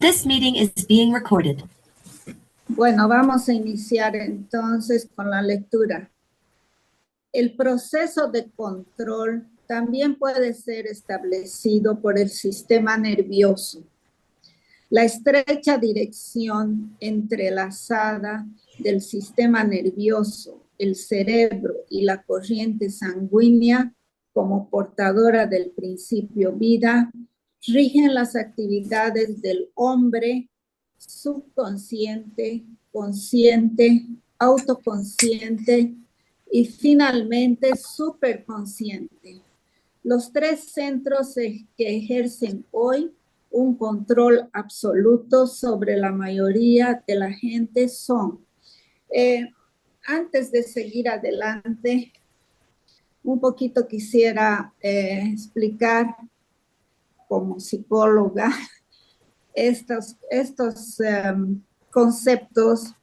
This meeting is being recorded. Bueno, vamos a iniciar entonces con la lectura. El proceso de control también puede ser establecido por el sistema nervioso. La estrecha dirección entrelazada del sistema nervioso, el cerebro y la corriente sanguínea como portadora del principio vida rigen las actividades del hombre subconsciente, consciente, autoconsciente y finalmente superconsciente. Los tres centros que ejercen hoy un control absoluto sobre la mayoría de la gente son. Antes de seguir adelante, un poquito quisiera explicar como psicóloga estos conceptos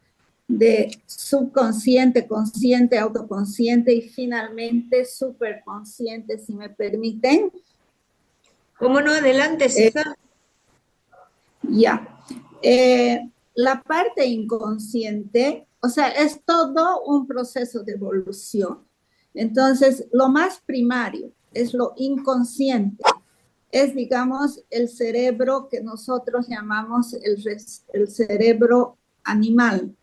de subconsciente, consciente, autoconsciente y finalmente superconsciente, si me permiten. ¿Cómo no? Adelante, César. La parte inconsciente, o sea, es todo un proceso de evolución. Entonces, lo más primario es lo inconsciente. Es, digamos, el cerebro que nosotros llamamos el cerebro animal.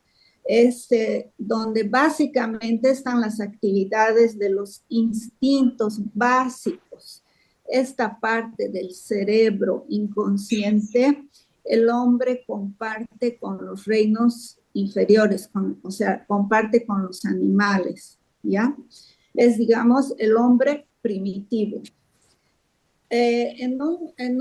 Es donde básicamente están las actividades de los instintos básicos. Esta parte del cerebro inconsciente, el hombre comparte con los reinos inferiores, o sea, comparte con los animales, ¿ya? Es, digamos, el hombre primitivo. En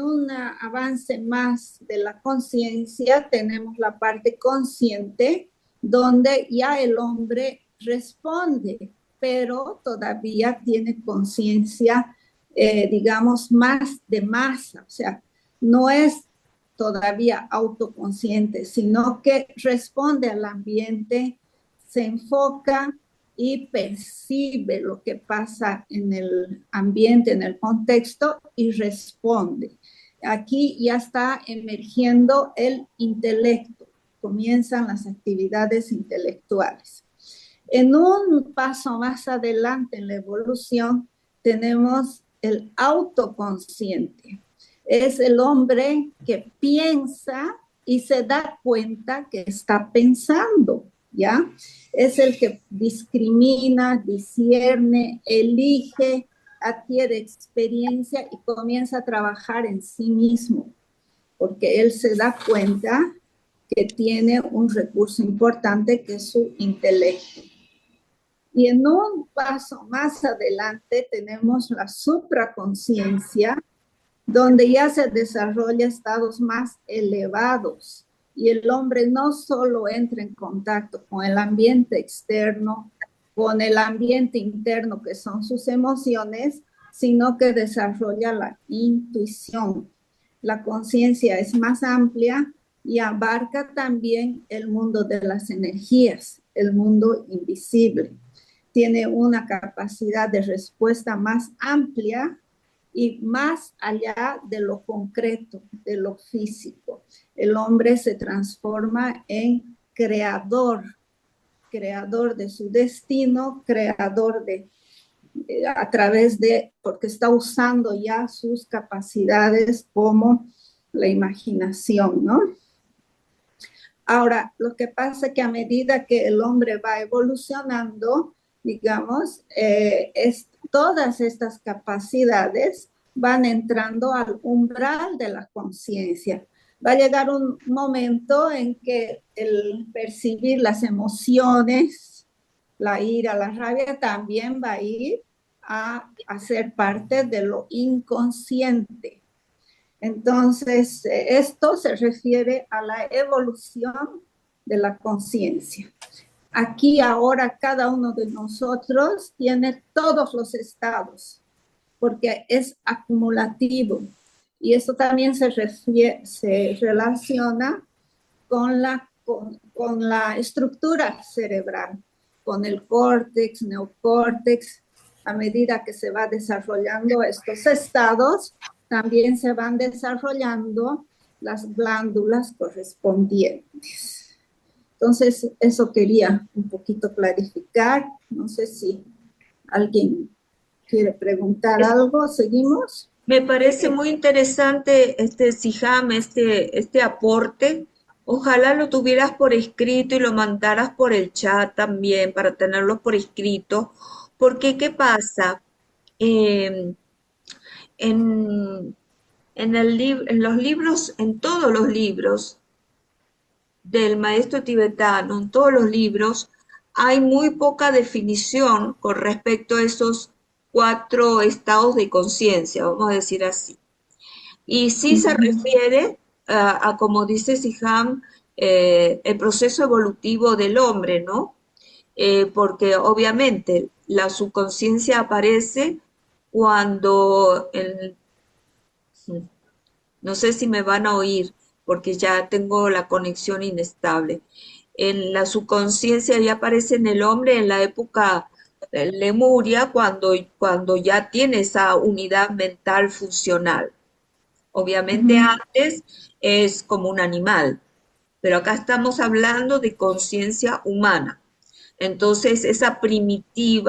un avance más de la conciencia tenemos la parte consciente, donde ya el hombre responde, pero todavía tiene conciencia, digamos, más de masa, o sea, no es todavía autoconsciente, sino que responde al ambiente, se enfoca y percibe lo que pasa en el ambiente, en el contexto y responde. Aquí ya está emergiendo el intelecto, comienzan las actividades intelectuales. En un paso más adelante en la evolución tenemos el autoconsciente. Es el hombre que piensa y se da cuenta que está pensando, ¿ya? Es el que discrimina, discierne, elige, adquiere experiencia y comienza a trabajar en sí mismo, porque él se da cuenta que tiene un recurso importante que es su intelecto. Y en un paso más adelante tenemos la supraconciencia, donde ya se desarrolla estados más elevados y el hombre no solo entra en contacto con el ambiente externo, con el ambiente interno que son sus emociones, sino que desarrolla la intuición. La conciencia es más amplia y abarca también el mundo de las energías, el mundo invisible. Tiene una capacidad de respuesta más amplia y más allá de lo concreto, de lo físico. El hombre se transforma en creador de su destino, creador a través de, porque está usando ya sus capacidades como la imaginación, ¿no? Ahora, lo que pasa es que a medida que el hombre va evolucionando, digamos, todas estas capacidades van entrando al umbral de la conciencia. Va a llegar un momento en que el percibir las emociones, la ira, la rabia, también va a ir a ser parte de lo inconsciente. Entonces, esto se refiere a la evolución de la conciencia. Aquí ahora cada uno de nosotros tiene todos los estados, porque es acumulativo. Y eso también se relaciona con la estructura cerebral, con el córtex, neocórtex. A medida que se va desarrollando estos estados, también se van desarrollando las glándulas correspondientes. Entonces, eso quería un poquito clarificar. No sé si alguien quiere preguntar algo. ¿Seguimos? Me parece muy interesante Siham, este aporte. Ojalá lo tuvieras por escrito y lo mandaras por el chat también para tenerlo por escrito. Porque, ¿qué pasa? Eh, en, en los libros, en todos los libros del maestro tibetano, en todos los libros, hay muy poca definición con respecto a esos 4 estados de conciencia, vamos a decir así. Y sí se refiere como dice Siham, el proceso evolutivo del hombre, ¿no? Porque obviamente la subconsciencia aparece cuando, no sé si me van a oír, porque ya tengo la conexión inestable. En la subconsciencia ya aparece en el hombre en la época lemuria, cuando ya tiene esa unidad mental funcional. Obviamente antes es como un animal, pero acá estamos hablando de conciencia humana. Entonces, esa primitivo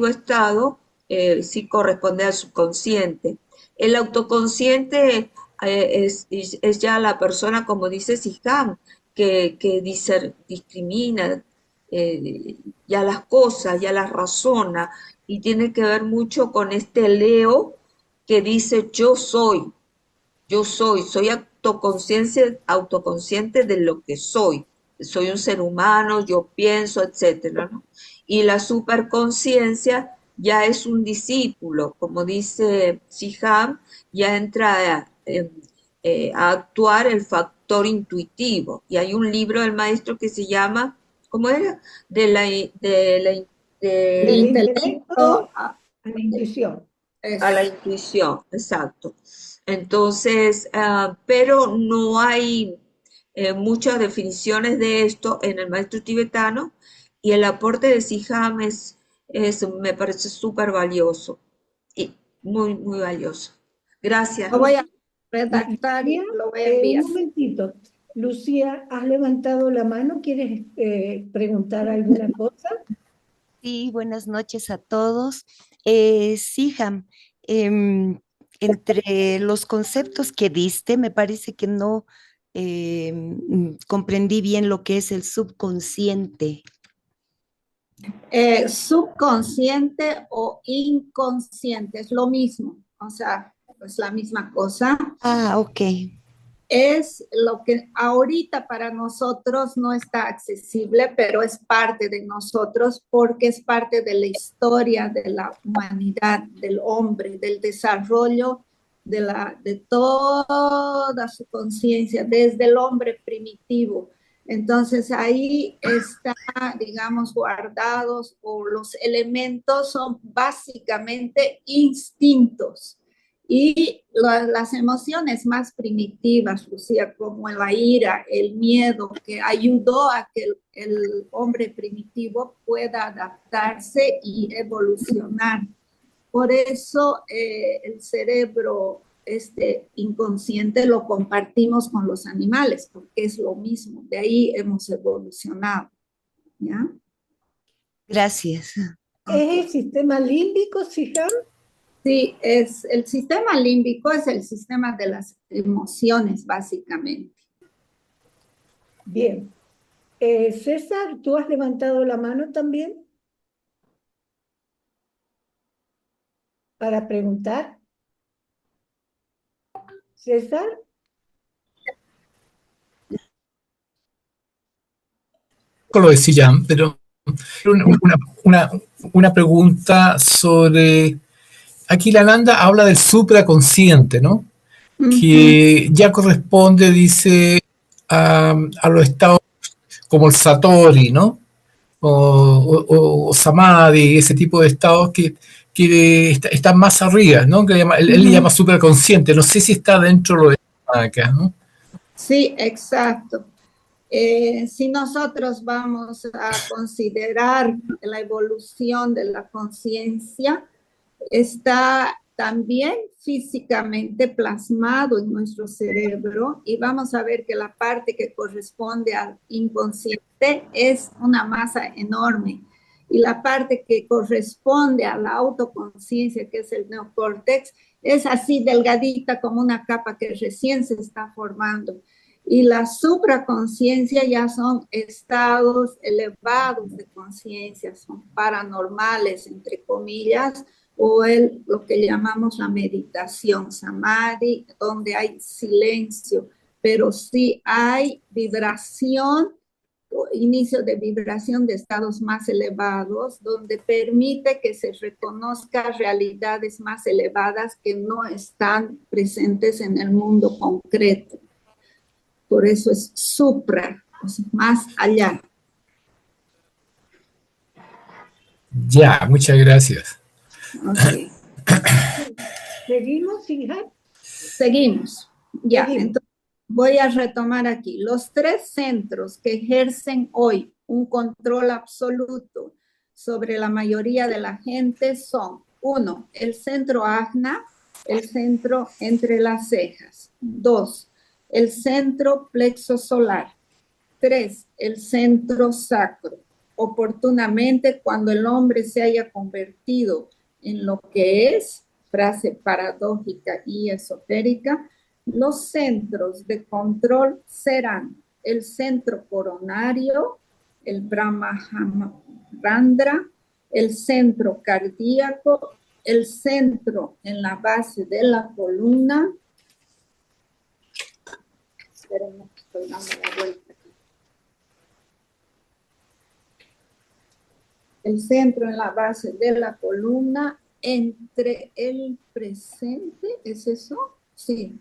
estado, sí corresponde al subconsciente. El autoconsciente es ya la persona, como dice Siham, que discrimina ya las cosas, ya las razona, y tiene que ver mucho con este Leo que dice soy autoconsciente de lo que soy un ser humano, yo pienso, etcétera, ¿no? Y la superconciencia ya es un discípulo, como dice Siham, ya entra a actuar el factor intuitivo. Y hay un libro del maestro que se llama, ¿cómo era? De la, de la, El de, Del intelecto intelecto a la intuición. a la es intuición, exacto. Entonces, pero no hay muchas definiciones de esto en el maestro tibetano y el aporte de Siham me parece súper valioso y muy, muy valioso. Gracias. lo voy a redactar y Lucía, lo voy a enviar. un momentito. Lucía, has levantado la mano. ¿Quieres preguntar alguna cosa? Sí, buenas noches a todos. Siham, entre los conceptos que diste, me parece que no comprendí bien lo que es el subconsciente. Subconsciente o inconsciente, es lo mismo, o sea, es la misma cosa. Ah, ok. Es lo que ahorita para nosotros no está accesible, pero es parte de nosotros porque es parte de la historia de la humanidad, del hombre, del desarrollo de toda su conciencia, desde el hombre primitivo. Entonces ahí está, digamos, guardados o los elementos son básicamente instintos y las emociones más primitivas, Lucía, como la ira, el miedo, que ayudó a que el hombre primitivo pueda adaptarse y evolucionar. Por eso el cerebro inconsciente lo compartimos con los animales, porque es lo mismo, de ahí hemos evolucionado. ¿Ya? Gracias. ¿Es el sistema límbico, Siham? Sí, es, el sistema límbico es el sistema de las emociones, básicamente. Bien. César, ¿tú has levantado la mano también para preguntar? César. Lo decía, pero una, una, una pregunta sobre, aquí la Nanda habla del supraconsciente, ¿no? Que ya corresponde, dice, a los estados como el Satori, ¿no? O Samadhi, ese tipo de estados que están más arriba, ¿no? Que él le llama supraconsciente, no sé si está dentro de lo de acá, ¿no? Sí, exacto. Si nosotros vamos a considerar la evolución de la conciencia, está también físicamente plasmado en nuestro cerebro, y vamos a ver que la parte que corresponde al inconsciente es una masa enorme, y la parte que corresponde a la autoconciencia, que es el neocórtex, es así delgadita como una capa que recién se está formando. Y la supraconciencia ya son estados elevados de conciencia, son paranormales, entre comillas, o lo que llamamos la meditación, samadhi, donde hay silencio, pero sí hay vibración, inicio de vibración de estados más elevados, donde permite que se reconozca realidades más elevadas que no están presentes en el mundo concreto. Por eso es supra, o sea, más allá. Ya, muchas gracias. Okay. ¿Seguimos, hija? Seguimos. Ya, Seguimos. entonces voy a retomar aquí. Los 3 centros que ejercen hoy un control absoluto sobre la mayoría de la gente son: 1, el centro ajna, el centro entre las cejas; 2, el centro plexo solar; 3, el centro sacro. Oportunamente, cuando el hombre se haya convertido en lo que es, frase paradójica y esotérica, los centros de control serán el centro coronario, el Brahmarandra, el centro cardíaco, el centro en la base de la columna. Espérenme, estoy dando la vuelta. El centro en la base de la columna, entre el presente, ¿es eso? Sí.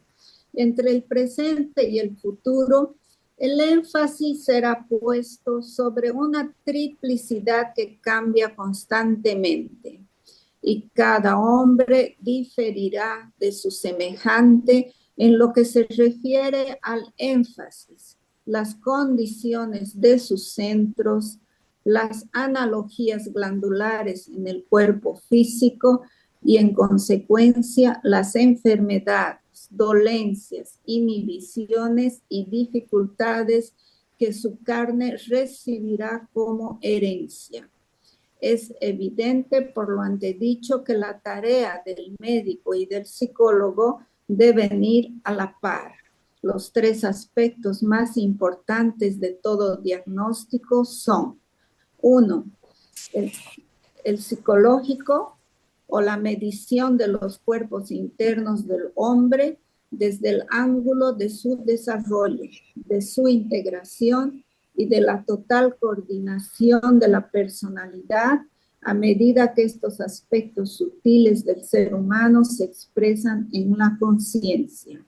Entre el presente y el futuro, el énfasis será puesto sobre una triplicidad que cambia constantemente, y cada hombre diferirá de su semejante en lo que se refiere al énfasis, las condiciones de sus centros, las analogías glandulares en el cuerpo físico y, en consecuencia, las enfermedades, dolencias, inhibiciones y dificultades que su carne recibirá como herencia. Es evidente por lo antedicho que la tarea del médico y del psicólogo deben ir a la par. Los 3 aspectos más importantes de todo diagnóstico son: 1, el psicológico, o la medición de los cuerpos internos del hombre desde el ángulo de su desarrollo, de su integración y de la total coordinación de la personalidad a medida que estos aspectos sutiles del ser humano se expresan en la conciencia.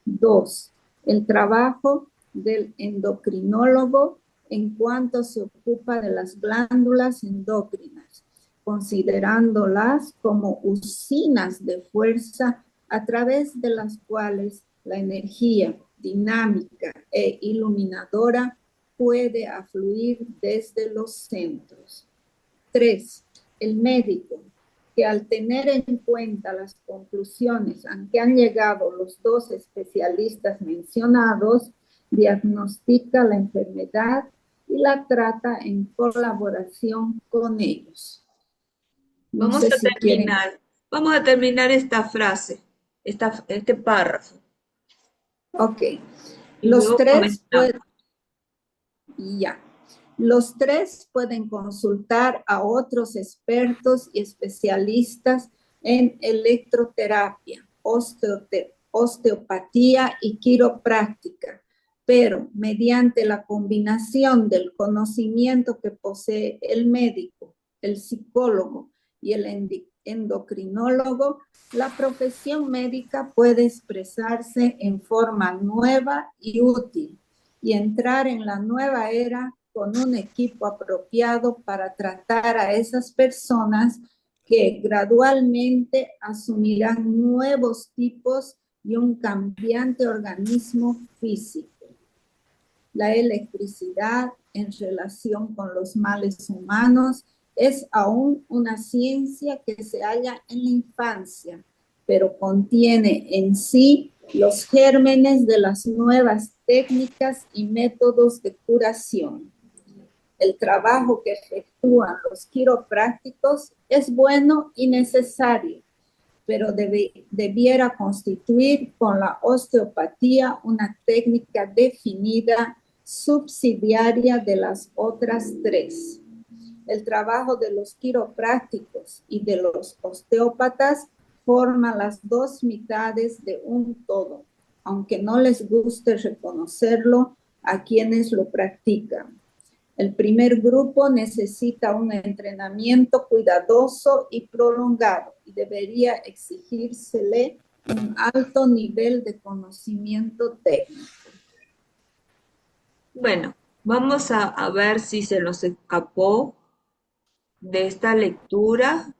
2, el trabajo del endocrinólogo en cuanto se ocupa de las glándulas endocrinas, considerándolas como usinas de fuerza a través de las cuales la energía dinámica e iluminadora puede afluir desde los centros. 3, el médico, que al tener en cuenta las conclusiones a que han llegado los 2 especialistas mencionados, diagnostica la enfermedad y la trata en colaboración con ellos. No Vamos sé a si terminar. quieren. Vamos a terminar esta frase, este párrafo. Ok. Y Los luego 3 comentamos. ya. Los 3 pueden consultar a otros expertos y especialistas en electroterapia, osteopatía y quiropráctica, pero mediante la combinación del conocimiento que posee el médico, el psicólogo y el endocrinólogo, la profesión médica puede expresarse en forma nueva y útil y entrar en la nueva era con un equipo apropiado para tratar a esas personas que gradualmente asumirán nuevos tipos y un cambiante organismo físico. La electricidad en relación con los males humanos es aún una ciencia que se halla en la infancia, pero contiene en sí los gérmenes de las nuevas técnicas y métodos de curación. El trabajo que efectúan los quiroprácticos es bueno y necesario, pero debiera constituir con la osteopatía una técnica definida subsidiaria de las otras tres. El trabajo de los quiroprácticos y de los osteópatas forma las dos mitades de un todo, aunque no les guste reconocerlo a quienes lo practican. El primer grupo necesita un entrenamiento cuidadoso y prolongado y debería exigírsele un alto nivel de conocimiento técnico. Bueno, vamos a ver si se nos escapó de esta lectura.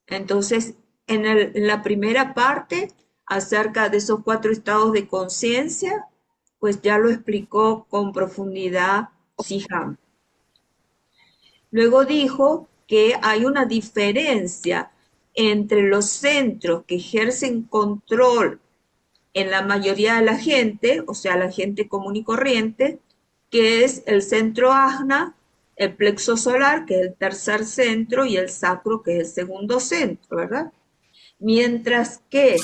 Entonces, en la primera parte, acerca de esos 4 estados de conciencia, pues ya lo explicó con profundidad Siham. Luego dijo que hay una diferencia entre los centros que ejercen control en la mayoría de la gente, o sea, la gente común y corriente, que es el centro ajna, el plexo solar, que es el tercer centro, y el sacro, que es el segundo centro, ¿verdad? Mientras que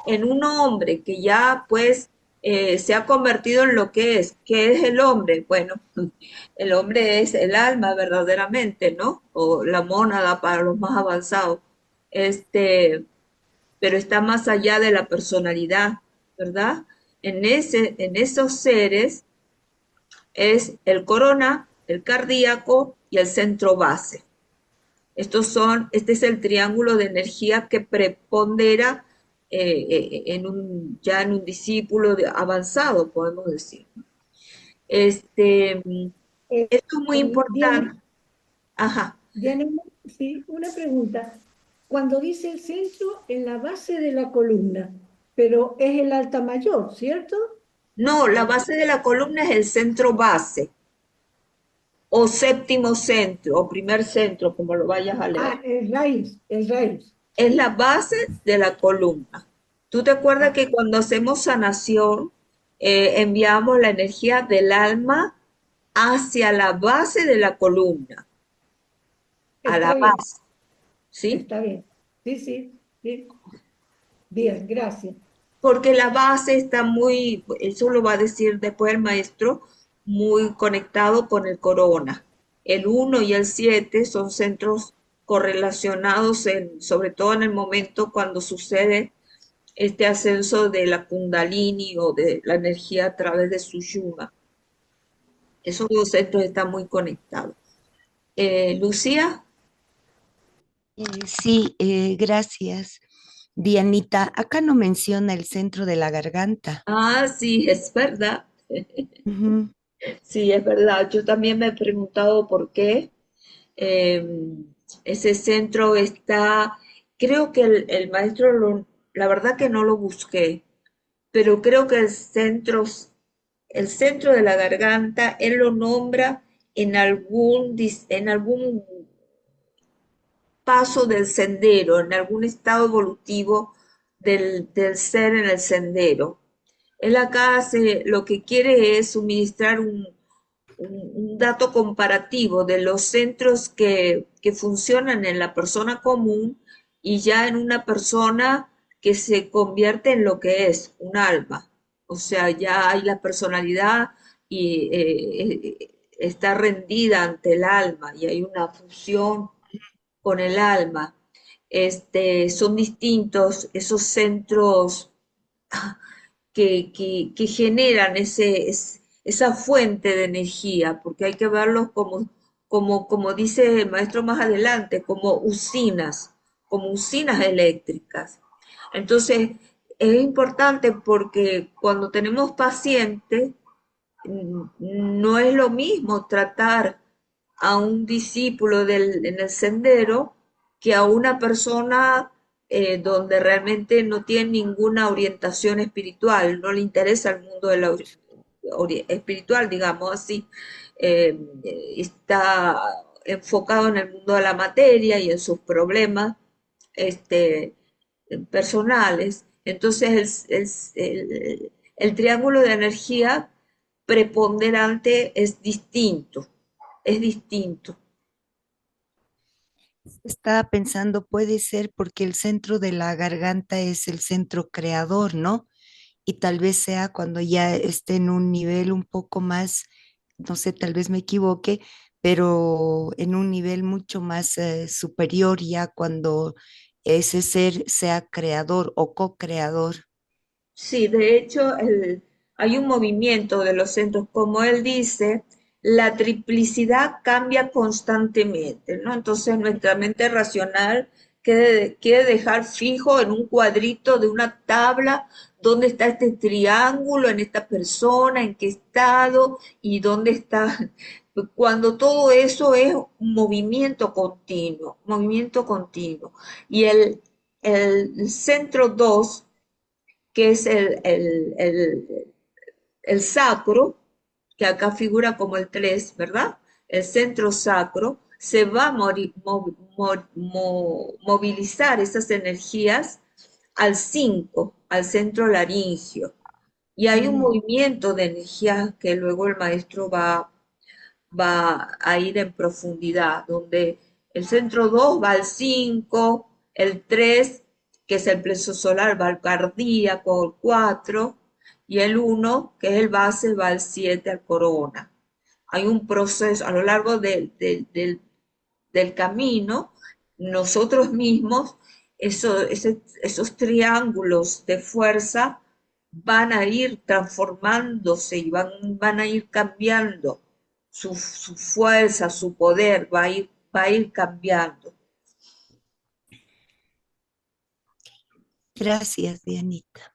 en un hombre que ya pues se ha convertido en lo que es. ¿Qué es el hombre? Bueno, el hombre es el alma verdaderamente, ¿no? O la mónada para los más avanzados. Pero está más allá de la personalidad, ¿verdad? En esos seres es el corona, el cardíaco y el centro base. Este es el triángulo de energía que prepondera ya en un discípulo avanzado, podemos decir. Esto es muy Diana, importante. Ajá. Diana, sí, una pregunta. Cuando dice el centro, en la base de la columna, pero es el alta mayor, ¿cierto? No, la base de la columna es el centro base, o séptimo centro, o primer centro, como lo vayas a leer. Ah, el raíz, el raíz. Es la base de la columna. ¿Tú te acuerdas Ah, que cuando hacemos sanación, enviamos la energía del alma hacia la base de la columna, a la está bien, base, ¿sí? está bien. Sí, sí, sí. Bien, gracias. Porque la base está muy, eso lo va a decir después el maestro, muy conectado con el corona. El 1 y el 7 son centros correlacionados, sobre todo en el momento cuando sucede este ascenso de la kundalini o de la energía a través de su yuma. Esos dos centros están muy conectados. Lucía. Sí, gracias. Dianita, acá no menciona el centro de la garganta. Ah, sí, es verdad. Ujú. Sí, es verdad. Yo también me he preguntado por qué. Eh, ese centro está, creo que el maestro, la verdad que no lo busqué, pero creo que el centro de la garganta, él lo nombra en algún paso del sendero, en algún estado evolutivo del ser en el sendero. Él acá lo que quiere es suministrar un dato comparativo de los centros que funcionan en la persona común y ya en una persona que se convierte en lo que es un alma. O sea, ya hay la personalidad y está rendida ante el alma y hay una fusión con el alma. Son distintos esos centros que generan esa fuente de energía, porque hay que verlos como dice el maestro más adelante, como usinas eléctricas. Entonces, es importante porque cuando tenemos pacientes, no es lo mismo tratar a un discípulo en el sendero que a una persona donde realmente no tiene ninguna orientación espiritual, no le interesa el mundo de la espiritual, digamos así, está enfocado en el mundo de la materia y en sus problemas, personales. Entonces el triángulo de energía preponderante es distinto, es distinto. Estaba pensando, puede ser porque el centro de la garganta es el centro creador, ¿no? Y tal vez sea cuando ya esté en un nivel un poco más, no sé, tal vez me equivoque, pero en un nivel mucho más superior ya cuando ese ser sea creador o co-creador. Sí, de hecho, hay un movimiento de los centros, como él dice, la triplicidad cambia constantemente, ¿no? Entonces nuestra mente racional quiere dejar fijo en un cuadrito de una tabla dónde está este triángulo en esta persona, en qué estado y dónde está. Cuando todo eso es un movimiento continuo, movimiento continuo. Y el centro 2 que es el sacro, que acá figura como el 3, ¿verdad? El centro sacro, se va a movilizar esas energías al 5, al centro laringio. Y hay un movimiento de energías que luego el maestro va a ir en profundidad, donde el centro 2 va al 5, el 3 que es el plexo solar, va al cardíaco, el 4 y el 1 que es el base, va al 7, al corona. Hay un proceso a lo largo del camino, nosotros mismos, esos triángulos de fuerza van a ir transformándose y van a ir cambiando su fuerza, su poder, va a ir cambiando. Gracias, Dianita.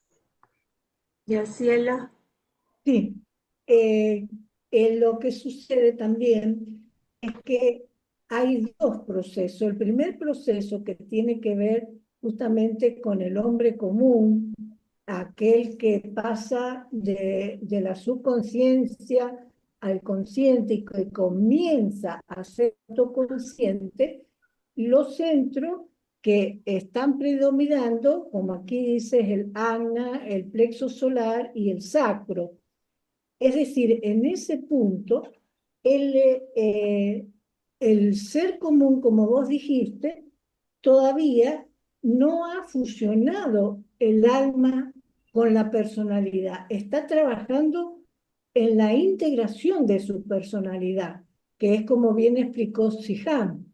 Graciela. Sí, lo que sucede también es que hay dos procesos. El primer proceso que tiene que ver justamente con el hombre común, aquel que pasa de la subconsciencia al consciente y que comienza a ser autoconsciente, los centros que están predominando, como aquí dice, es el agna, el plexo solar y el sacro. Es decir, en ese punto, el, el ser común, como vos dijiste, todavía no ha fusionado el alma con la personalidad. Está trabajando en la integración de su personalidad, que es como bien explicó Siham.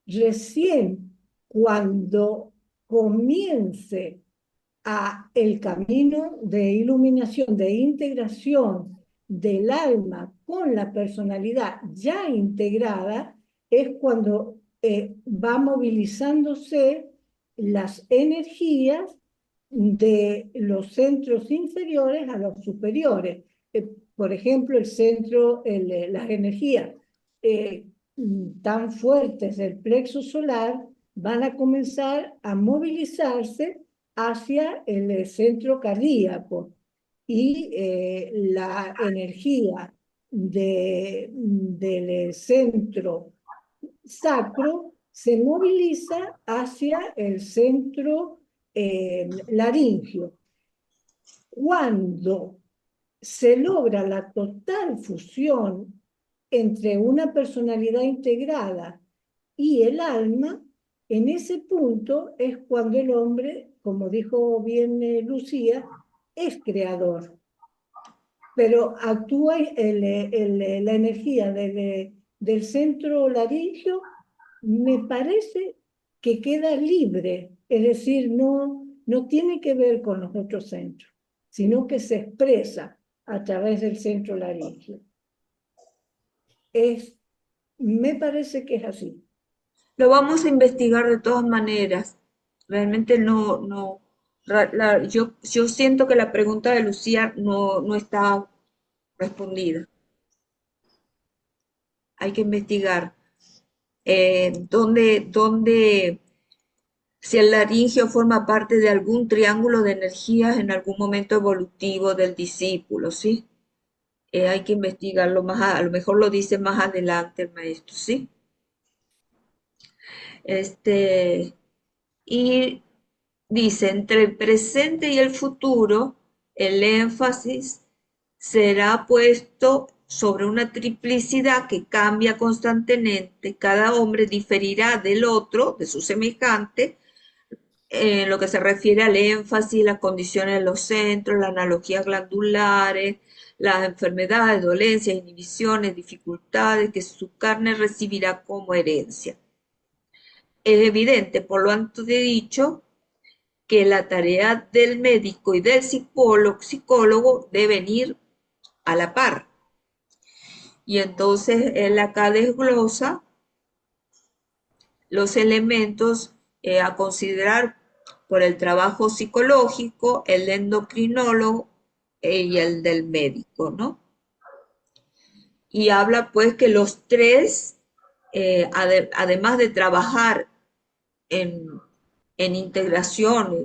Recién cuando comience a el camino de iluminación, de integración del alma con la personalidad ya integrada, es cuando va movilizándose las energías de los centros inferiores a los superiores. Por ejemplo, el centro, las energías eh, tan fuertes del plexo solar van a comenzar a movilizarse hacia el centro cardíaco y la energía del centro sacro se moviliza hacia el centro laringio. Cuando se logra la total fusión entre una personalidad integrada y el alma, en ese punto es cuando el hombre, como dijo bien Lucía, es creador. Pero actúa la energía del centro laringio, me parece que queda libre, es decir, no tiene que ver con los otros centros, sino que se expresa a través del centro laringio. Me parece que es así. Lo vamos a investigar de todas maneras. Realmente no, yo siento que la pregunta de Lucía no está respondida. Hay que investigar dónde, si el laringio forma parte de algún triángulo de energías en algún momento evolutivo del discípulo, ¿sí? Hay que investigarlo más, a lo mejor lo dice más adelante el maestro, ¿sí? Este, Y dice, entre el presente y el futuro, el énfasis será puesto sobre una triplicidad que cambia constantemente. Cada hombre diferirá del otro, de su semejante, en lo que se refiere al énfasis, las condiciones de los centros, las analogías glandulares, las enfermedades, dolencias, inhibiciones, dificultades que su carne recibirá como herencia. Es evidente, por lo antes dicho, que la tarea del médico y del psicólogo deben ir a la par. Y entonces él acá desglosa los elementos a considerar por el trabajo psicológico, el endocrinólogo y el del médico, ¿no? Y habla pues que los tres, además de trabajar en, en integración,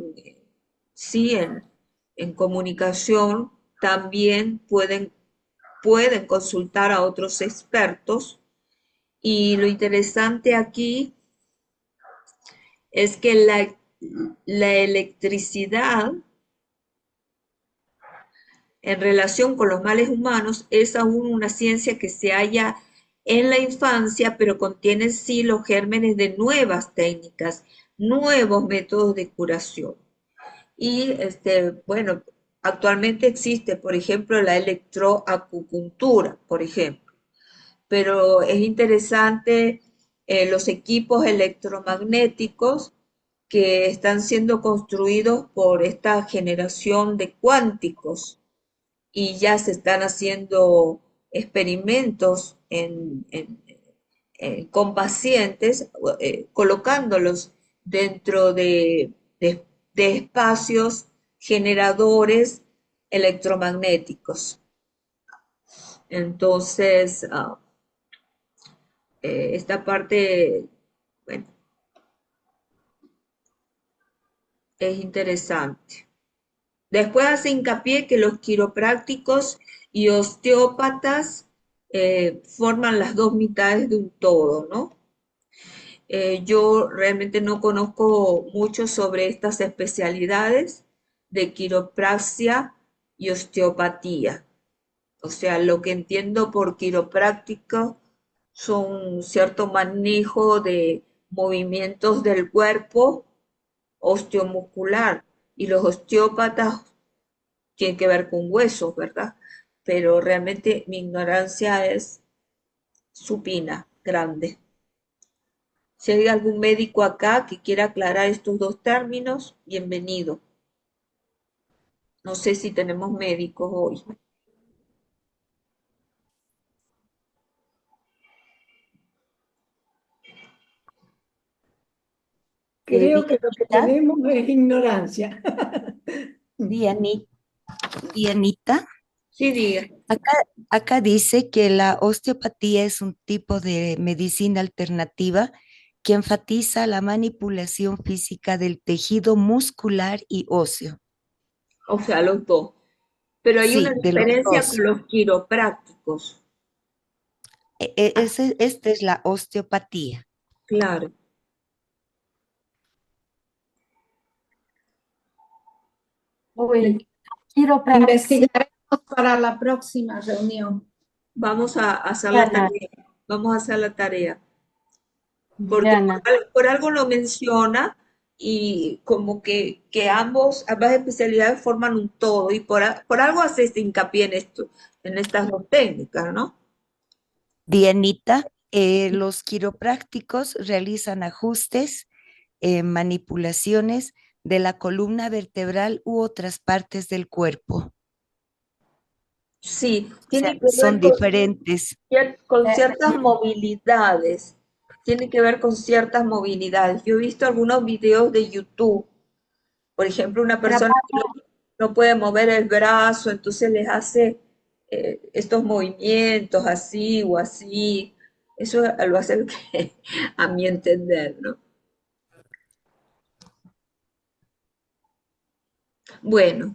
sí, en comunicación, también pueden consultar a otros expertos. Y lo interesante aquí es que la electricidad en relación con los males humanos es aún una ciencia que se halla en la infancia, pero contiene sí los gérmenes de nuevas técnicas, nuevos métodos de curación. Y bueno, actualmente existe, por ejemplo, la electroacupuntura, por ejemplo, pero es interesante los equipos electromagnéticos que están siendo construidos por esta generación de cuánticos y ya se están haciendo experimentos con pacientes, colocándolos dentro de espacios generadores electromagnéticos. Entonces, esta parte, bueno, es interesante. Después hace hincapié que los quiroprácticos y osteópatas forman las dos mitades de un todo, ¿no? Yo realmente no conozco mucho sobre estas especialidades de quiropraxia y osteopatía. O sea, lo que entiendo por quiropráctico son cierto manejo de movimientos del cuerpo osteomuscular y los osteópatas tienen que ver con huesos, ¿verdad? Pero realmente mi ignorancia es supina, grande. Si hay algún médico acá que quiera aclarar estos dos términos, bienvenido. No sé si tenemos médicos hoy. Creo que lo que tenemos es ignorancia. Dianita, Sí, diga. acá dice que la osteopatía es un tipo de medicina alternativa que enfatiza la manipulación física del tejido muscular y óseo. O sea, los dos. Pero hay una Sí, de los diferencia con dos. los quiroprácticos. Esta es la osteopatía. Claro. Uy, investigaremos para la próxima reunión. Vamos a hacer la tarea. Vamos a hacer la tarea. Porque por algo lo menciona y como que ambas especialidades forman un todo y por algo hace este hincapié en esto, en estas dos técnicas, ¿no? Dianita, los quiroprácticos realizan ajustes, manipulaciones de la columna vertebral u otras partes del cuerpo. Sí, O sea, tiene que ver son diferentes. con ciertas movilidades. Tiene que ver con ciertas movilidades. Yo he visto algunos videos de YouTube. Por ejemplo, una persona que no puede mover el brazo, entonces les hace estos movimientos así o así. Eso lo hace a mi entender, ¿no? Bueno,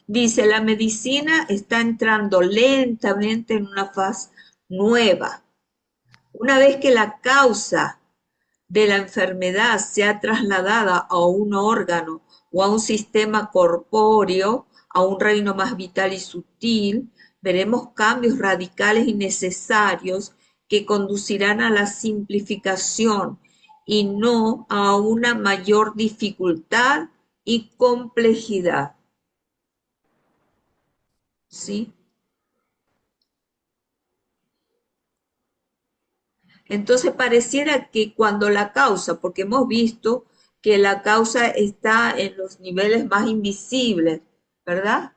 dice, la medicina está entrando lentamente en una fase nueva. Una vez que la causa de la enfermedad sea trasladada a un órgano o a un sistema corpóreo, a un reino más vital y sutil, veremos cambios radicales y necesarios que conducirán a la simplificación y no a una mayor dificultad y complejidad. ¿Sí? Entonces pareciera que cuando la causa, porque hemos visto que la causa está en los niveles más invisibles, ¿verdad?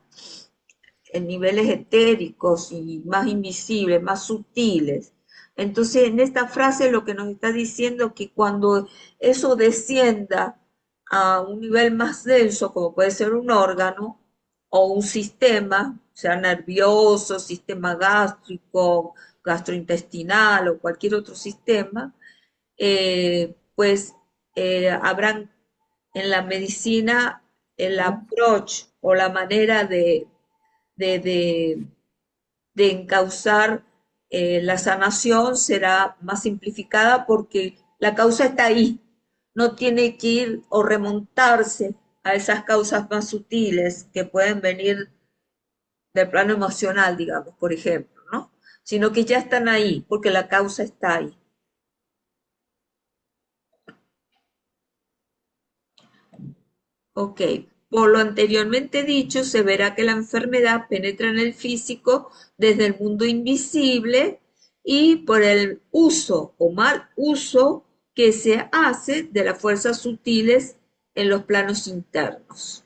En niveles etéricos y más invisibles, más sutiles. Entonces, en esta frase lo que nos está diciendo que cuando eso descienda a un nivel más denso, como puede ser un órgano o un sistema, sea nervioso, sistema gástrico, gastrointestinal o cualquier otro sistema, pues habrán en la medicina el approach o la manera de, de, de encauzar la sanación será más simplificada porque la causa está ahí, no tiene que ir o remontarse a esas causas más sutiles que pueden venir del plano emocional, digamos, por ejemplo, ¿no? Sino que ya están ahí porque la causa está ahí. Ok, por lo anteriormente dicho, se verá que la enfermedad penetra en el físico desde el mundo invisible y por el uso o mal uso que se hace de las fuerzas sutiles en los planos internos.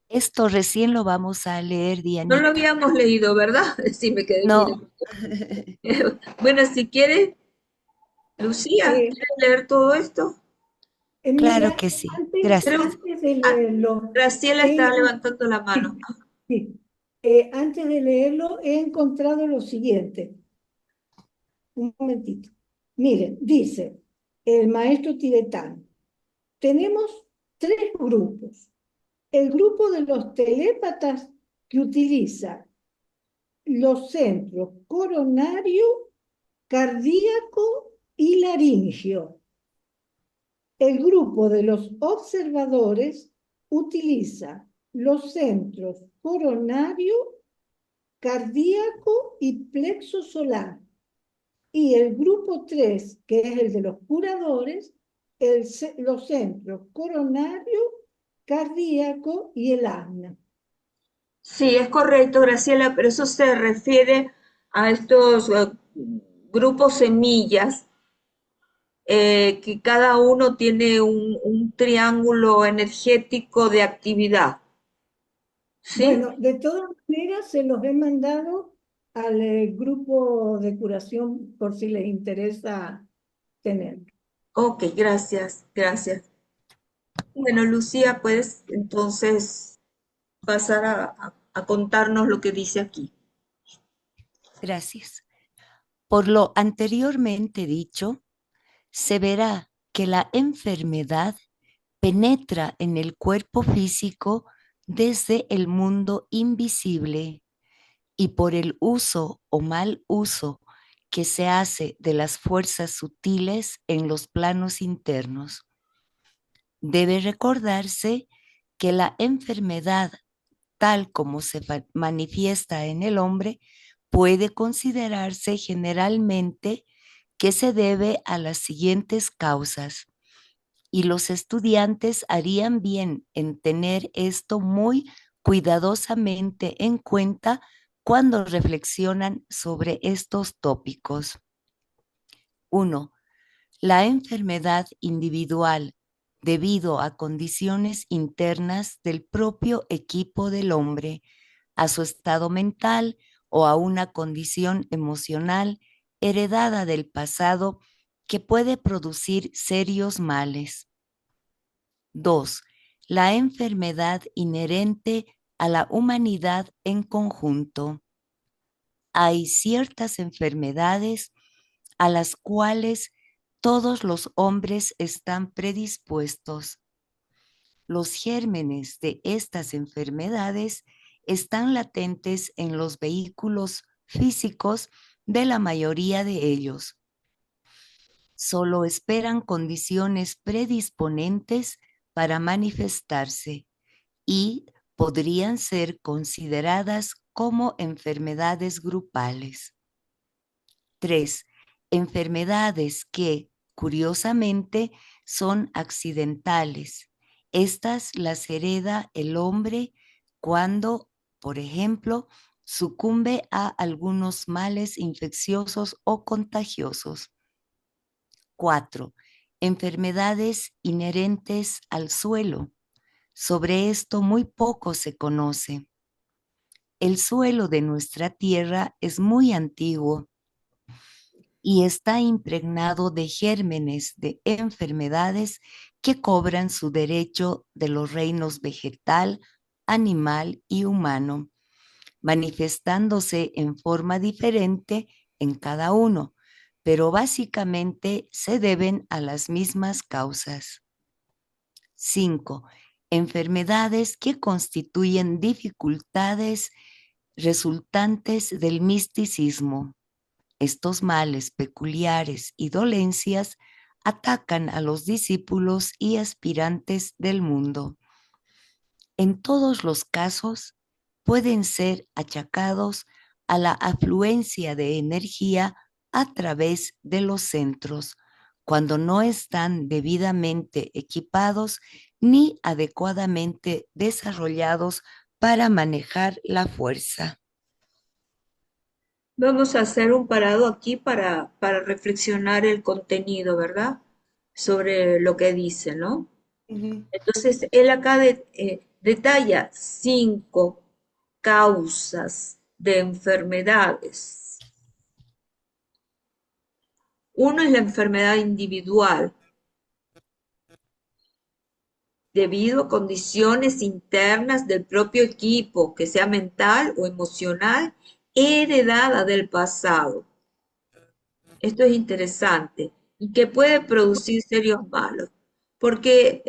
Esto recién lo vamos a leer, No lo Dianita. habíamos leído, ¿verdad? Sí, me quedé No, mirando. Bueno, si quieres, Lucía, Eh, ¿quieres leer todo esto? claro Mira, que sí. antes, Gracias. antes de Ah, leerlo, Graciela he, estaba levantando la mano. sí, sí. Antes de leerlo, he encontrado lo siguiente. Un momentito. Miren, dice el maestro tibetano, tenemos tres grupos. El grupo de los telépatas que utiliza los centros coronario, cardíaco y laringio. El grupo de los observadores utiliza los centros coronario, cardíaco y plexo solar. Y el grupo 3, que es el de los curadores, los centros coronario, cardíaco y el asna. Sí, es correcto, Graciela, pero eso se refiere a estos grupos semillas, que cada uno tiene un triángulo energético de actividad, ¿sí? Bueno, de todas maneras se los he mandado al grupo de curación por si les interesa tener. Ok, gracias, gracias. Bueno, Lucía, puedes entonces pasar a contarnos lo que dice aquí. Gracias. Por lo anteriormente dicho, se verá que la enfermedad penetra en el cuerpo físico desde el mundo invisible y por el uso o mal uso que se hace de las fuerzas sutiles en los planos internos. Debe recordarse que la enfermedad, tal como se manifiesta en el hombre, puede considerarse generalmente que se debe a las siguientes causas, y los estudiantes harían bien en tener esto muy cuidadosamente en cuenta cuando reflexionan sobre estos tópicos. 1. La enfermedad individual debido a condiciones internas del propio equipo del hombre, a su estado mental o a una condición emocional heredada del pasado que puede producir serios males. 2. La enfermedad inherente a la humanidad en conjunto. Hay ciertas enfermedades a las cuales todos los hombres están predispuestos. Los gérmenes de estas enfermedades están latentes en los vehículos físicos de la mayoría de ellos. Solo esperan condiciones predisponentes para manifestarse y podrían ser consideradas como enfermedades grupales. 3. Enfermedades que, curiosamente, son accidentales. Estas las hereda el hombre cuando, por ejemplo, sucumbe a algunos males infecciosos o contagiosos. 4. Enfermedades inherentes al suelo. Sobre esto muy poco se conoce. El suelo de nuestra tierra es muy antiguo y está impregnado de gérmenes de enfermedades que cobran su derecho de los reinos vegetal, animal y humano, manifestándose en forma diferente en cada uno, pero básicamente se deben a las mismas causas. 5. Enfermedades que constituyen dificultades resultantes del misticismo. Estos males peculiares y dolencias atacan a los discípulos y aspirantes del mundo. En todos los casos pueden ser achacados a la afluencia de energía a través de los centros, cuando no están debidamente equipados ni adecuadamente desarrollados para manejar la fuerza. Vamos a hacer un parado aquí para reflexionar el contenido, ¿verdad? Sobre lo que dice, ¿no? Entonces, él acá detalla 5 causas de enfermedades. Uno es la enfermedad individual, debido a condiciones internas del propio equipo, que sea mental o emocional, heredada del pasado. Esto es interesante y que puede producir serios malos, porque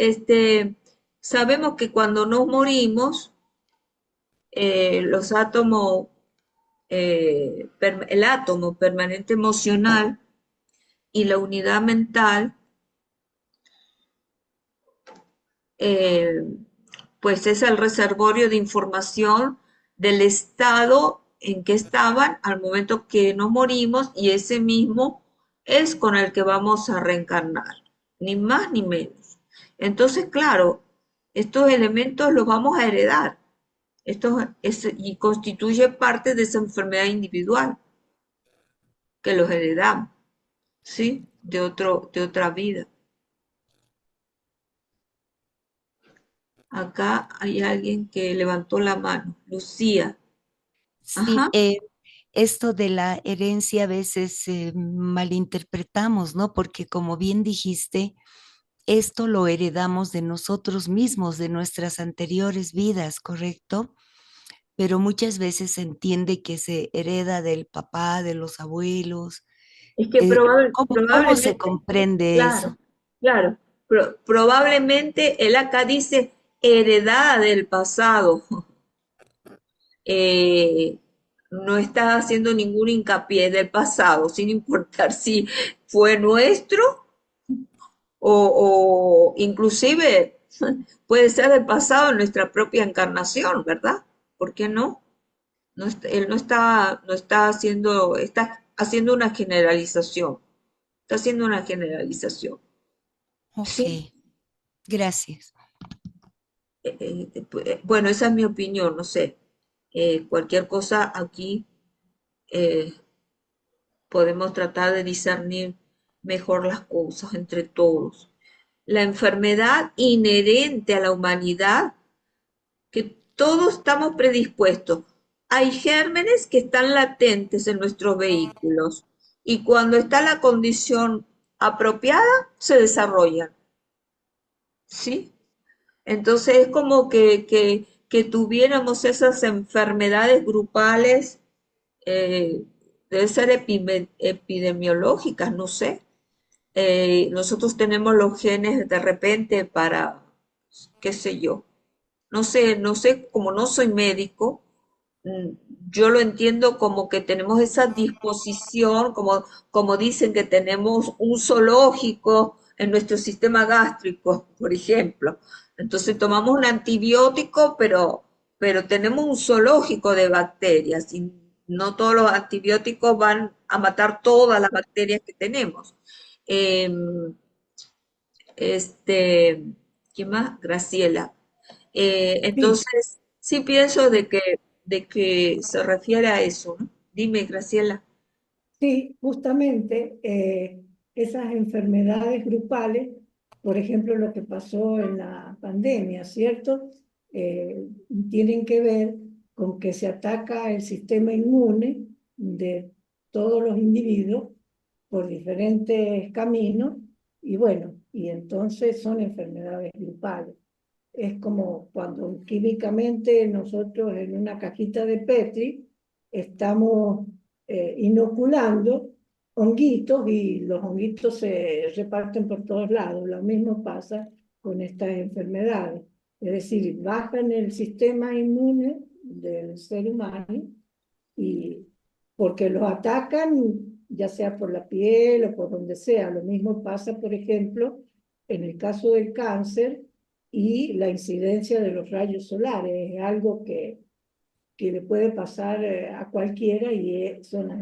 sabemos que cuando nos morimos, los átomos, el átomo permanente emocional y la unidad mental, eh, pues es el reservorio de información del estado en que estaban al momento que nos morimos, y ese mismo es con el que vamos a reencarnar, ni más ni menos. Entonces, claro, estos elementos los vamos a heredar. Y constituye parte de esa enfermedad individual que los heredamos, ¿sí? De otra vida. Acá hay alguien que levantó la mano. Lucía. Sí, Ajá. esto de la herencia a veces malinterpretamos, ¿no? Porque como bien dijiste, esto lo heredamos de nosotros mismos, de nuestras anteriores vidas, ¿correcto? Pero muchas veces se entiende que se hereda del papá, de los abuelos. Es que ¿Cómo se probablemente, comprende claro, eso? claro, probablemente él acá dice heredada del pasado. Eh, no está haciendo ningún hincapié del pasado, sin importar si fue nuestro o inclusive puede ser del pasado en nuestra propia encarnación, ¿verdad? ¿Por qué no? Él no está haciendo, está haciendo una generalización, está haciendo una generalización, Ok, ¿sí? gracias. Bueno, esa es mi opinión, no sé. Cualquier cosa aquí eh, podemos tratar de discernir mejor las cosas entre todos. La enfermedad inherente a la humanidad, que todos estamos predispuestos. Hay gérmenes que están latentes en nuestros vehículos y cuando está la condición apropiada, se desarrollan, ¿sí? Entonces es como que tuviéramos esas enfermedades grupales, eh, debe ser epidemiológicas, no sé. Nosotros tenemos los genes de repente para, qué sé yo, no sé, como no soy médico, mm, yo lo entiendo como que tenemos esa disposición, como dicen que tenemos un zoológico en nuestro sistema gástrico, por ejemplo. Entonces tomamos un antibiótico, pero tenemos un zoológico de bacterias y no todos los antibióticos van a matar todas las bacterias que tenemos. Em, este, ¿Quién más? Graciela. Sí, Entonces, sí pienso de que se refiere a eso, ¿no? Dime, Graciela. sí, justamente esas enfermedades grupales, por ejemplo, lo que pasó en la pandemia, ¿cierto? Eh, Tienen que ver con que se ataca el sistema inmune de todos los individuos por diferentes caminos y bueno, y entonces son enfermedades grupales. Es como cuando químicamente nosotros en una cajita de Petri estamos inoculando honguitos y los honguitos se reparten por todos lados. Lo mismo pasa con estas enfermedades. Es decir, bajan el sistema inmune del ser humano y porque los atacan ya sea por la piel o por donde sea. Lo mismo pasa, por ejemplo, en el caso del cáncer y la incidencia de los rayos solares. Es algo que le puede pasar a cualquiera y son las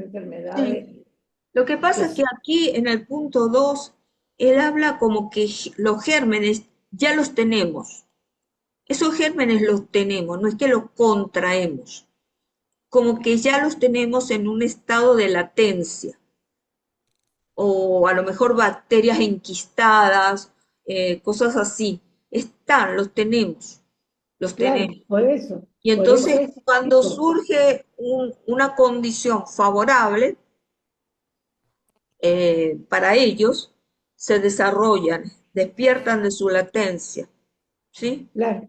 Sí. enfermedades Lo que que pasa es que son. aquí en el punto 2 él habla como que los gérmenes ya los tenemos. Esos gérmenes los tenemos, no es que los contraemos, como que ya los tenemos en un estado de latencia, o a lo mejor bacterias enquistadas, cosas así. Están, los tenemos, los Claro, tenemos. Y por eso entonces es cuando crítico. surge una condición favorable para ellos, se desarrollan, despiertan de su latencia, ¿sí? Claro,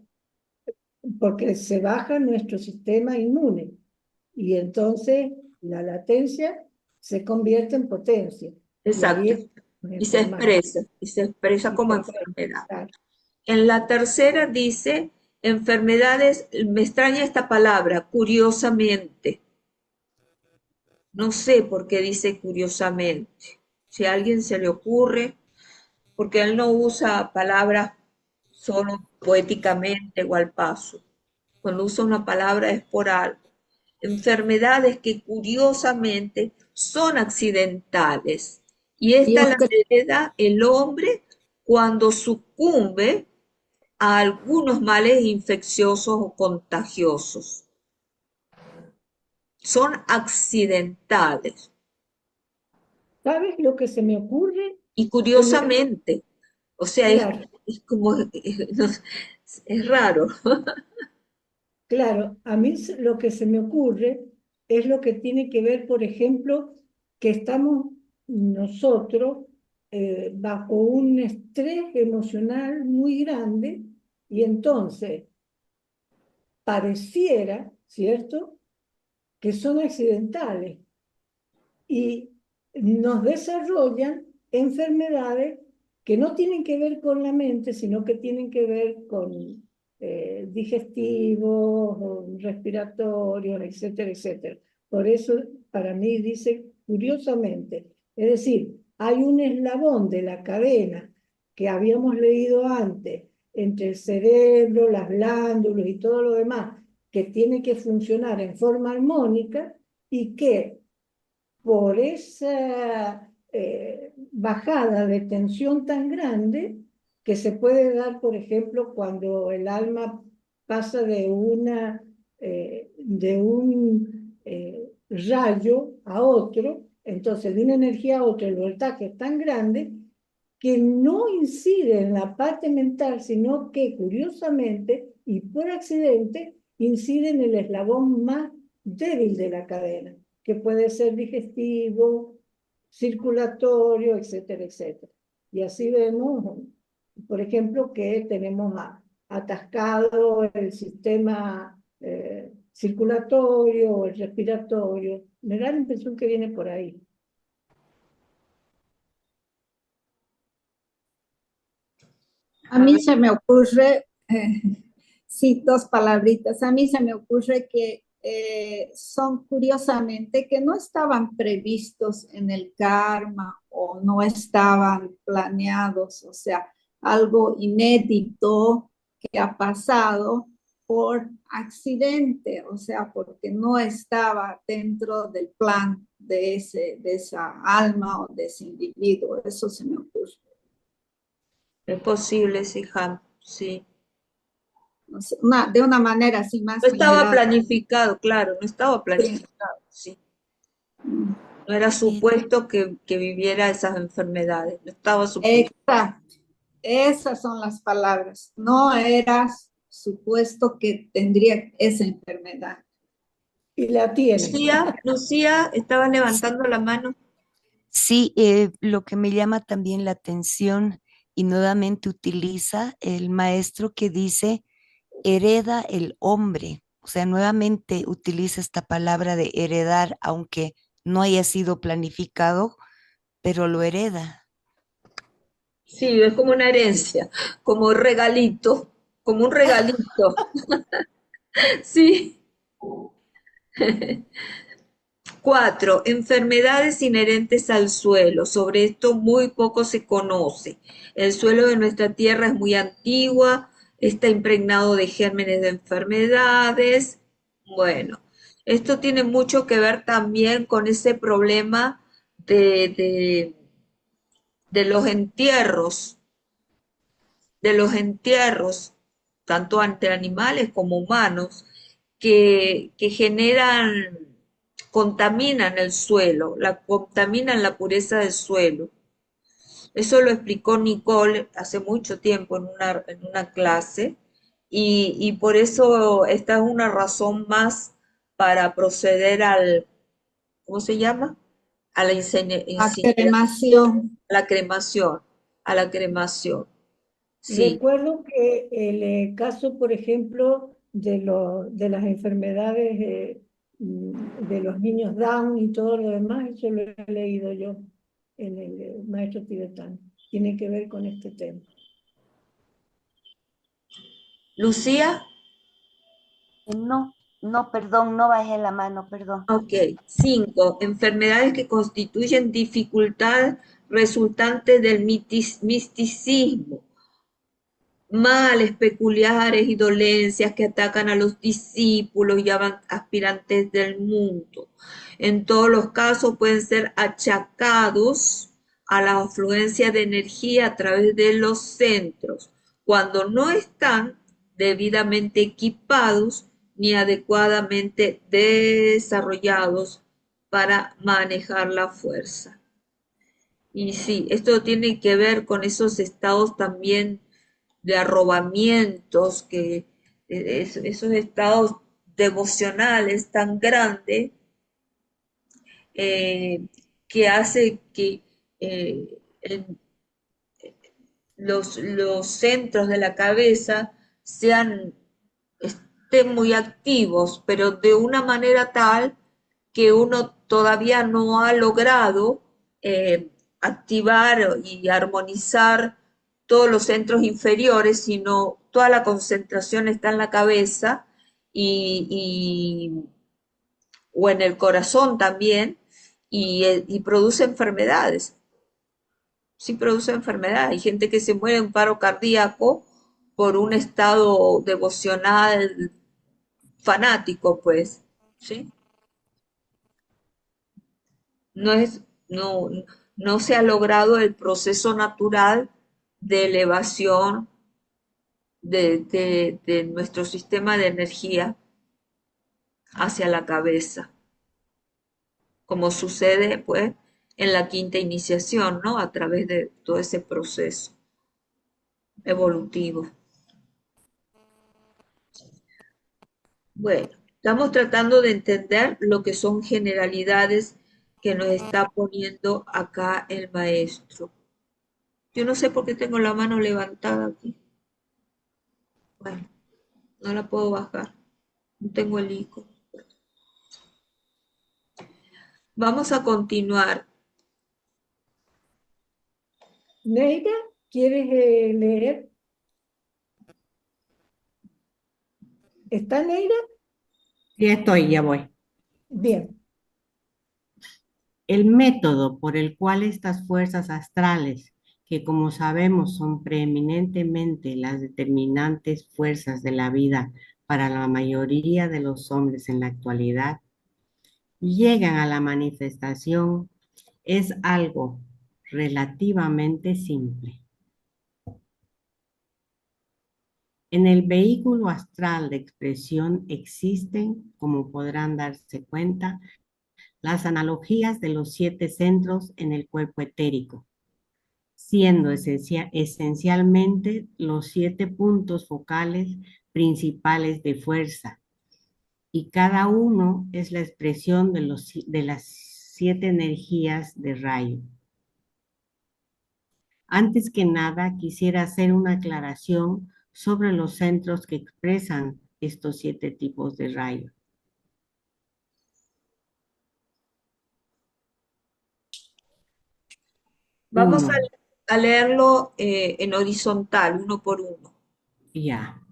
porque se baja nuestro sistema inmune y entonces la latencia se convierte en potencia y ahí Exacto. es donde nos enfermamos. Y se expresa Y como se puede enfermedad. quitar. En la tercera dice enfermedades, me extraña esta palabra, curiosamente. No sé por qué dice curiosamente. Si a alguien se le ocurre, porque él no usa palabras solo poéticamente o al paso. Cuando usa una palabra es por algo. Enfermedades que curiosamente son accidentales. Y esta Yo la hereda el hombre cuando sucumbe a algunos males infecciosos o contagiosos. Son accidentales. ¿Sabes lo que se me ocurre? Y Se me, curiosamente, o sea, claro, es como, es raro. claro, a mí lo que se me ocurre es lo que tiene que ver, por ejemplo, que estamos nosotros bajo un estrés emocional muy grande y entonces pareciera, ¿cierto?, que son accidentales y nos desarrollan enfermedades que no tienen que ver con la mente, sino que tienen que ver con digestivos, respiratorios, etcétera, etcétera. Por eso, para mí, dice curiosamente, es decir, hay un eslabón de la cadena que habíamos leído antes entre el cerebro, las glándulas y todo lo demás, que tiene que funcionar en forma armónica y que por esa bajada de tensión tan grande que se puede dar, por ejemplo, cuando el alma pasa de un rayo a otro, entonces de una energía a otra, el voltaje es tan grande que no incide en la parte mental, sino que curiosamente y por accidente incide en el eslabón más débil de la cadena, que puede ser digestivo, circulatorio, etcétera, etcétera. Y así vemos, por ejemplo, que tenemos atascado el sistema circulatorio, el respiratorio. Me da la impresión que viene por ahí. A mí se me ocurre, sí, dos palabritas. A mí se me ocurre que son curiosamente que no estaban previstos en el karma o no estaban planeados, o sea, algo inédito que ha pasado por accidente, o sea, porque no estaba dentro del plan de esa alma o de ese individuo. Eso se me ocurre. Es posible, Siham, sí. De una manera así No más estaba general. planificado, claro, no estaba planificado, sí. No era Bien. supuesto que viviera esas enfermedades, no estaba supuesto. Exacto. Esas son las palabras. No eras supuesto que tendría esa enfermedad. Y la tiene. Lucía, estabas levantando la mano. Sí, lo que me llama también la atención y nuevamente utiliza el maestro que dice hereda el hombre, o sea, nuevamente utiliza esta palabra de heredar, aunque no haya sido planificado, pero lo hereda. Sí, es como una herencia, como regalito, como un regalito. Sí. 4. Enfermedades inherentes al suelo. Sobre esto muy poco se conoce. El suelo de nuestra tierra es muy antigua, está impregnado de gérmenes de enfermedades. Bueno, esto tiene mucho que ver también con ese problema de, de, de los entierros, de los entierros, tanto ante animales como humanos, que generan, contaminan el suelo, contaminan la pureza del suelo. Eso lo explicó Nicole hace mucho tiempo en una clase y por eso esta es una razón más para proceder al, ¿cómo se llama? A la La incineración, cremación. a la cremación, a la cremación. Sí, Recuerdo que el caso, por ejemplo, de las enfermedades de los niños Down y todo lo demás, eso lo he leído yo en el maestro tibetano. Tiene que ver con este tema. Lucía. No, no, perdón, no bajé la mano, perdón. Ok. 5. Enfermedades que constituyen dificultad resultante del misticismo, males peculiares y dolencias que atacan a los discípulos y aspirantes del mundo. En todos los casos pueden ser achacados a la afluencia de energía a través de los centros, cuando no están debidamente equipados ni adecuadamente desarrollados para manejar la fuerza. Y sí, esto tiene que ver con esos estados también de arrobamientos, esos estados devocionales tan grandes eh, que hace que el, los centros de la cabeza estén muy activos, pero de una manera tal que uno todavía no ha logrado activar y armonizar todos los centros inferiores, sino toda la concentración está en la cabeza y, y o en el corazón también y produce enfermedades. Sí produce enfermedades. Hay gente que se muere en paro cardíaco por un estado devocional fanático, pues, ¿sí? No es, no, no se ha logrado el proceso natural de elevación de nuestro sistema de energía hacia la cabeza, como sucede, pues, en la quinta iniciación, ¿no? A través de todo ese proceso evolutivo. Bueno, estamos tratando de entender lo que son generalidades que nos está poniendo acá el maestro. Yo no sé por qué tengo la mano levantada aquí. Bueno, no la puedo bajar. No tengo el icono. Vamos a continuar. Neida, ¿quieres leer? ¿Está Neida? Sí, estoy, ya voy. Bien. El método por el cual estas fuerzas astrales, que como sabemos son preeminentemente las determinantes fuerzas de la vida para la mayoría de los hombres en la actualidad, llegan a la manifestación, es algo relativamente simple. En el vehículo astral de expresión existen, como podrán darse cuenta, las analogías de los 7 centros en el cuerpo etérico, siendo esencialmente los 7 puntos focales principales de fuerza, y cada uno es la expresión de las 7 energías de rayo. Antes que nada, quisiera hacer una aclaración sobre los centros que expresan estos 7 tipos de rayo. Vamos Uno, a leerlo en horizontal, uno por uno. ya.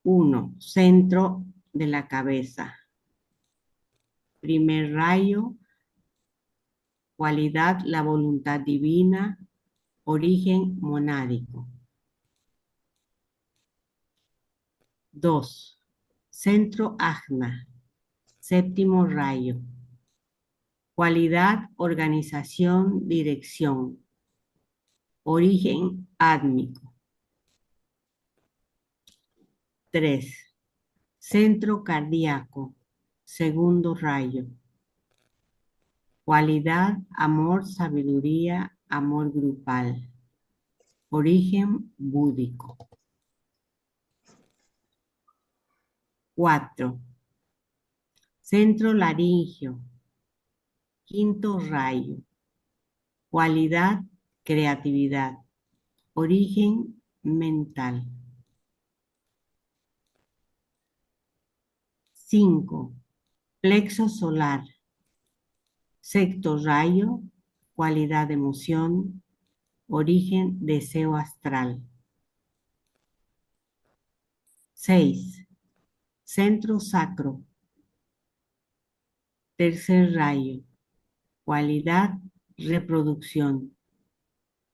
1, centro de la cabeza. Primer rayo, cualidad, la voluntad divina, origen monádico. 2, centro ajna, séptimo rayo. Cualidad, organización, dirección. Origen átmico. 3, centro cardíaco, segundo rayo. Cualidad, amor, sabiduría, amor grupal. Origen búdico. 4, centro laringio, quinto rayo. Cualidad, creatividad. Origen mental. 5, plexo solar, sexto rayo, cualidad emoción, origen deseo astral. 6, centro sacro, tercer rayo, cualidad reproducción,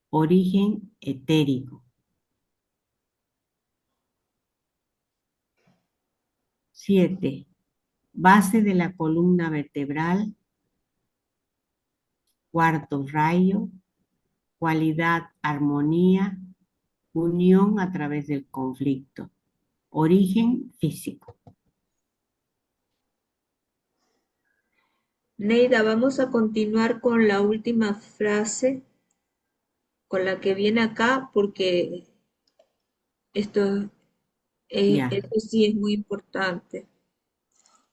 origen etérico. 7, base de la columna vertebral, cuarto rayo, cualidad armonía, unión a través del conflicto, origen físico. Neida, vamos a continuar con la última frase, con la que viene acá, porque esto, Ya. esto sí es muy importante.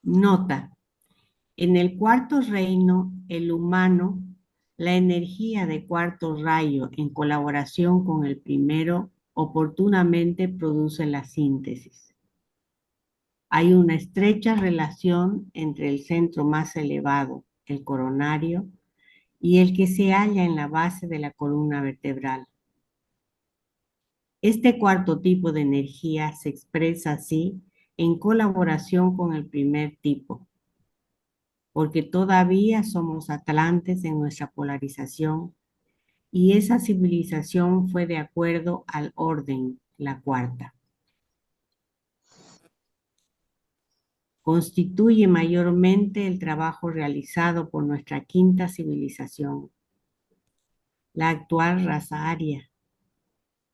Nota. En el cuarto reino, el humano, la energía de cuarto rayo en colaboración con el primero oportunamente produce la síntesis. Hay una estrecha relación entre el centro más elevado, el coronario, y el que se halla en la base de la columna vertebral. Este cuarto tipo de energía se expresa así en colaboración con el primer tipo, porque todavía somos atlantes en nuestra polarización, y esa civilización fue de acuerdo al orden, la cuarta. Constituye mayormente el trabajo realizado por nuestra quinta civilización, la actual raza aria,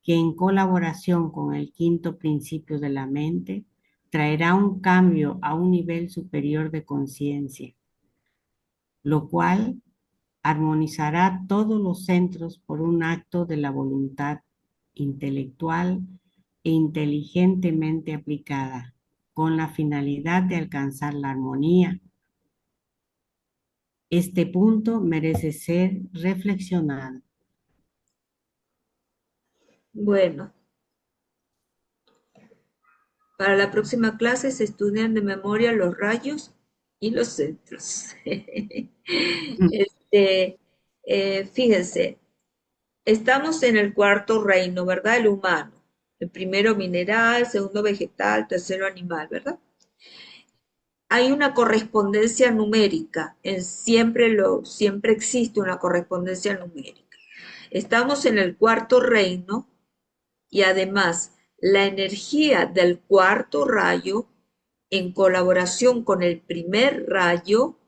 que en colaboración con el quinto principio de la mente, traerá un cambio a un nivel superior de conciencia, lo cual armonizará todos los centros por un acto de la voluntad intelectual e inteligentemente aplicada, con la finalidad de alcanzar la armonía. Este punto merece ser reflexionado. Bueno, para la próxima clase se estudian de memoria los rayos y los centros. Fíjense, estamos en el cuarto reino, ¿verdad? El humano. El primero mineral, segundo vegetal, tercero animal, ¿verdad? hay una correspondencia numérica, siempre existe una correspondencia numérica. Estamos en el cuarto reino y además la energía del cuarto rayo en colaboración con el primer rayo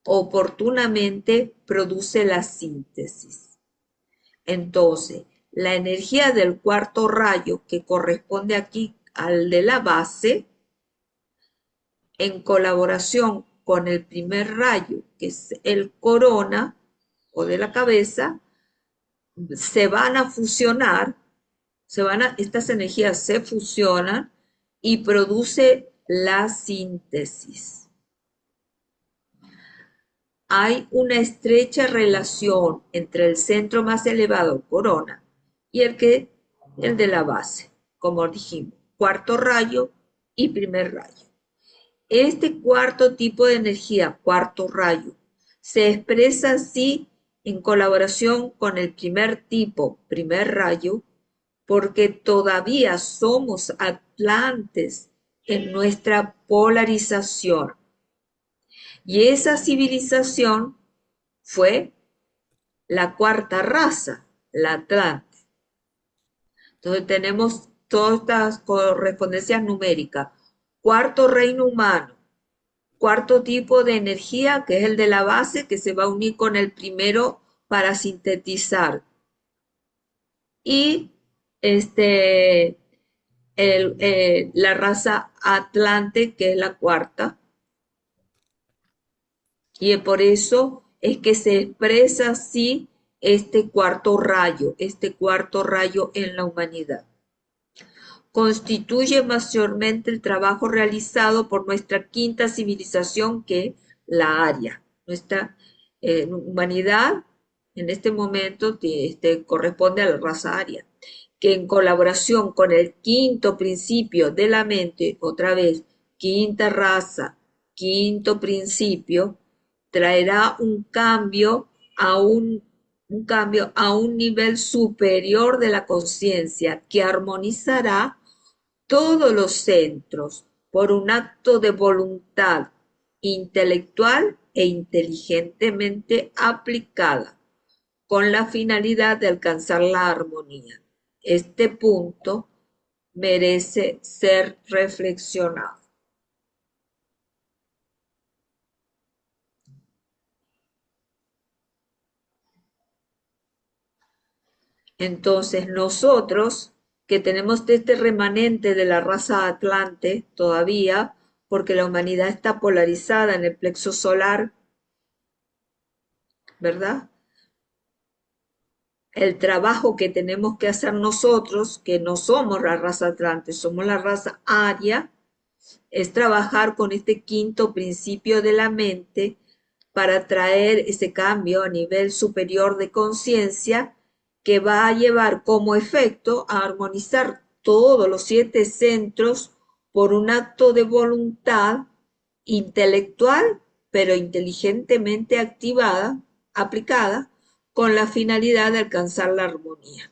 oportunamente produce la síntesis. Entonces, la energía del cuarto rayo, que corresponde aquí al de la base, en colaboración con el primer rayo, que es el corona o de la cabeza, se van a fusionar, estas energías se fusionan y produce la síntesis. Hay una estrecha relación entre el centro más elevado, corona, y el de la base, como dijimos, cuarto rayo y primer rayo. Este cuarto tipo de energía, cuarto rayo, se expresa así en colaboración con el primer tipo, primer rayo, porque todavía somos atlantes en nuestra polarización. Y esa civilización fue la cuarta raza, la Atlante. Entonces tenemos todas estas correspondencias numéricas. Cuarto reino humano, cuarto tipo de energía, que es el de la base, que se va a unir con el primero para sintetizar. Y la raza Atlante, que es la cuarta. Y por eso es que se expresa así este cuarto rayo en la humanidad. Constituye mayormente el trabajo realizado por nuestra quinta civilización, que es la Aria. Nuestra humanidad en este momento corresponde a la raza Aria, que en colaboración con el quinto principio de la mente, otra vez, quinta raza, quinto principio, traerá un cambio a un nivel superior de la conciencia que armonizará todos los centros por un acto de voluntad intelectual e inteligentemente aplicada, con la finalidad de alcanzar la armonía. Este punto merece ser reflexionado. Entonces nosotros, que tenemos este remanente de la raza Atlante todavía, porque la humanidad está polarizada en el plexo solar, ¿verdad? El trabajo que tenemos que hacer nosotros, que no somos la raza Atlante, somos la raza Aria, es trabajar con este quinto principio de la mente para traer ese cambio a nivel superior de conciencia que va a llevar como efecto a armonizar todos los 7 centros por un acto de voluntad intelectual, pero inteligentemente aplicada, con la finalidad de alcanzar la armonía.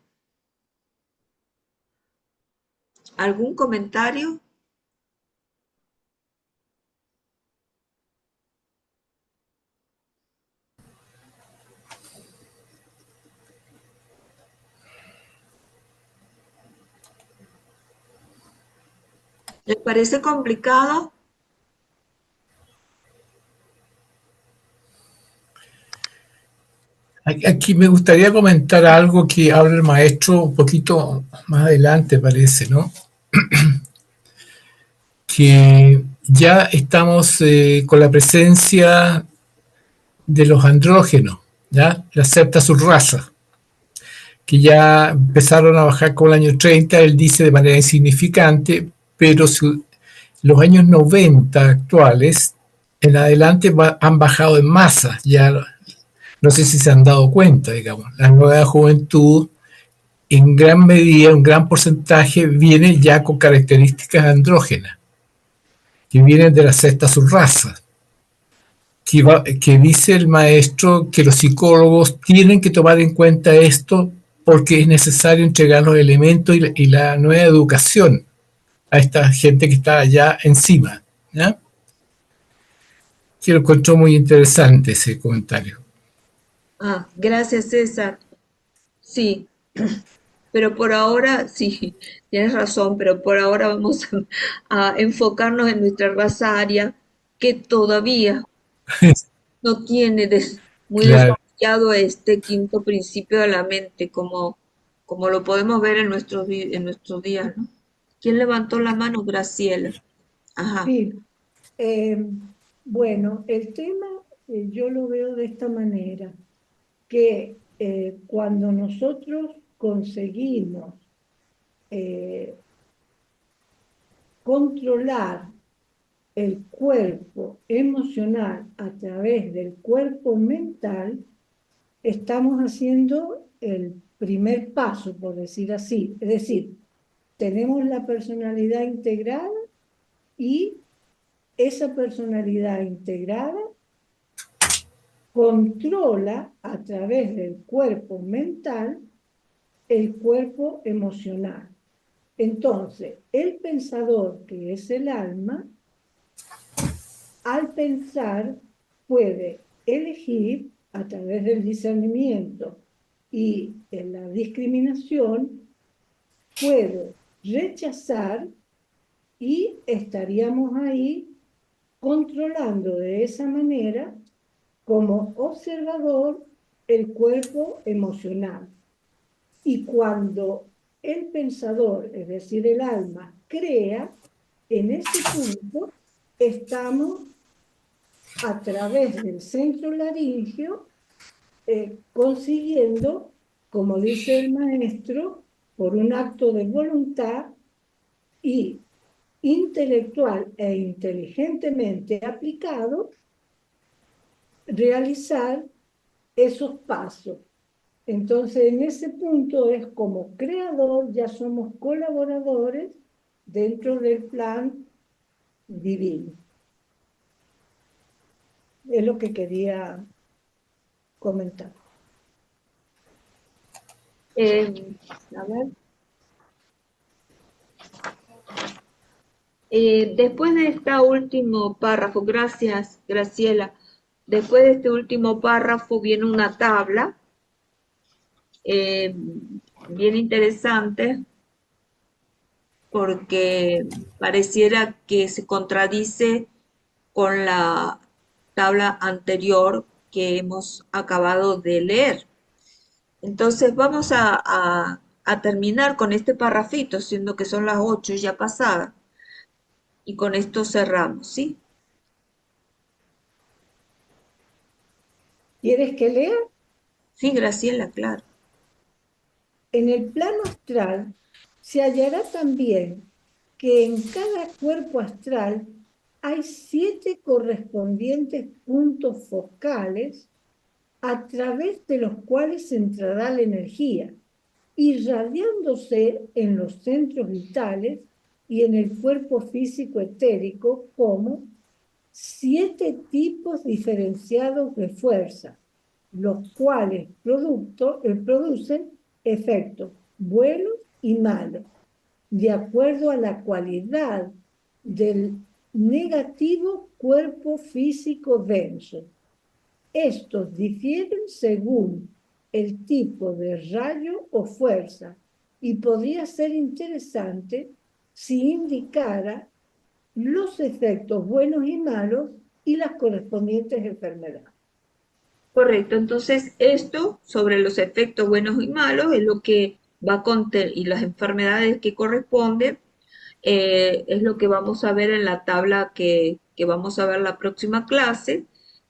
¿Algún comentario? ¿Les parece complicado? Aquí me gustaría comentar algo que habla el maestro un poquito más adelante, parece, ¿no? Que ya estamos con la presencia de los andrógenos, ¿ya? La septa subraza, que ya empezaron a bajar con el año 30, él dice de manera insignificante, pero los años 90 actuales en adelante han bajado en masa, ya no sé si se han dado cuenta, digamos, la nueva juventud en gran medida, un gran porcentaje viene ya con características andrógenas, que vienen de la sexta subraza, que dice el maestro que los psicólogos tienen que tomar en cuenta esto porque es necesario entregar los elementos y la nueva educación a esta gente que está allá encima, ¿ya? que lo encontró muy interesante ese comentario. Ah, gracias, César. Sí, pero por ahora, sí, tienes razón, pero por ahora vamos a enfocarnos en nuestra raza aria, que todavía no tiene muy Claro. desarrollado este quinto principio de la mente, como lo podemos ver en en nuestros días, ¿no? ¿Quién levantó la mano? Graciela. Ajá. Sí, eh, bueno, el tema yo lo veo de esta manera, que cuando nosotros conseguimos eh, controlar el cuerpo emocional a través del cuerpo mental, estamos haciendo el primer paso, por decir así. Es decir, tenemos la personalidad integrada y esa personalidad integrada controla a través del cuerpo mental el cuerpo emocional. Entonces, el pensador, que es el alma, al pensar puede elegir a través del discernimiento y en la discriminación, puede rechazar y estaríamos ahí controlando de esa manera como observador el cuerpo emocional. Y cuando el pensador, es decir, el alma, crea, en ese punto estamos a través del centro laringio consiguiendo, como dice el maestro, por un acto de voluntad y intelectual e inteligentemente aplicado, realizar esos pasos. Entonces, en ese punto es como creador, ya somos colaboradores dentro del plan divino. Es lo que quería comentar. A ver. Después de este último párrafo, gracias, Graciela. Después de este último párrafo viene una tabla bien interesante porque pareciera que se contradice con la tabla anterior que hemos acabado de leer. Entonces vamos a terminar con este parrafito, siendo que son las 8 ya pasadas, y con esto cerramos, ¿sí? ¿Quieres que lea? Sí, Graciela, claro. En el plano astral se hallará también que en cada cuerpo astral hay 7 correspondientes puntos focales a través de los cuales entrará la energía, irradiándose en los centros vitales y en el cuerpo físico etérico como 7 tipos diferenciados de fuerza, los cuales producen efectos buenos y malos, de acuerdo a la cualidad del negativo cuerpo físico denso. Estos difieren según el tipo de rayo o fuerza y podría ser interesante si indicara los efectos buenos y malos y las correspondientes enfermedades. Correcto, entonces esto sobre los efectos buenos y malos es lo que va a contener y las enfermedades que corresponden es lo que vamos a ver en la tabla que vamos a ver la próxima clase.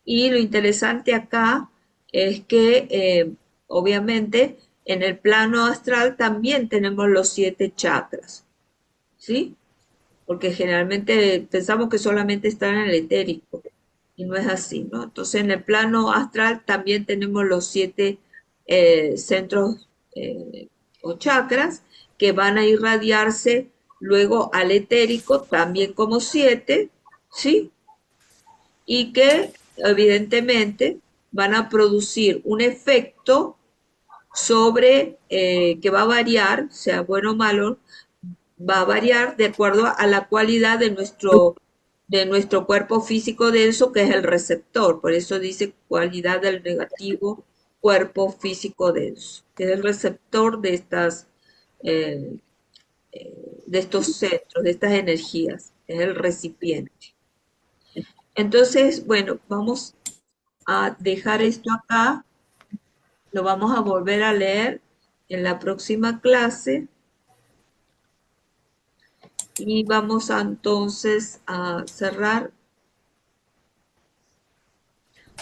Y lo interesante acá es que obviamente en el plano astral también tenemos los 7 chakras, ¿sí? Porque generalmente pensamos que solamente están en el etérico y no es así, ¿no? Entonces en el plano astral también tenemos los 7 centros o chakras que van a irradiarse luego al etérico también como 7, ¿sí? Y que evidentemente van a producir un efecto sobre que va a variar, sea bueno o malo, va a variar de acuerdo a la cualidad de nuestro de nuestro cuerpo físico denso, que es el receptor. Por eso dice cualidad del negativo cuerpo físico denso, que es el receptor de eh, de estos centros, de estas energías, es el recipiente. Entonces, bueno, vamos a dejar esto acá, lo vamos a volver a leer en la próxima clase y vamos entonces a cerrar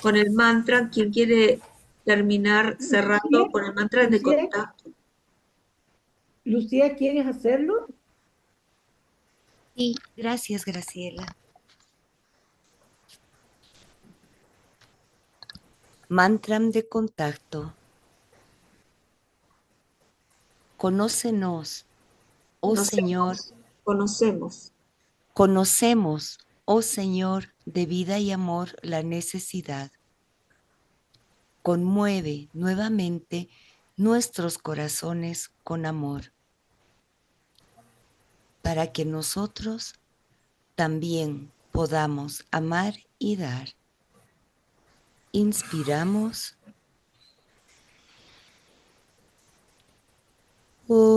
con el mantra. ¿Quién quiere terminar cerrando con el mantra de Lucía, contacto? Lucía, ¿quieres hacerlo? Sí, gracias, Graciela. Mantram de contacto. Conócenos, oh Señor. Conocemos. Conocemos, oh Señor, de vida y amor la necesidad. Conmueve nuevamente nuestros corazones con amor, para que nosotros también podamos amar y dar. Inspiramos. Oh.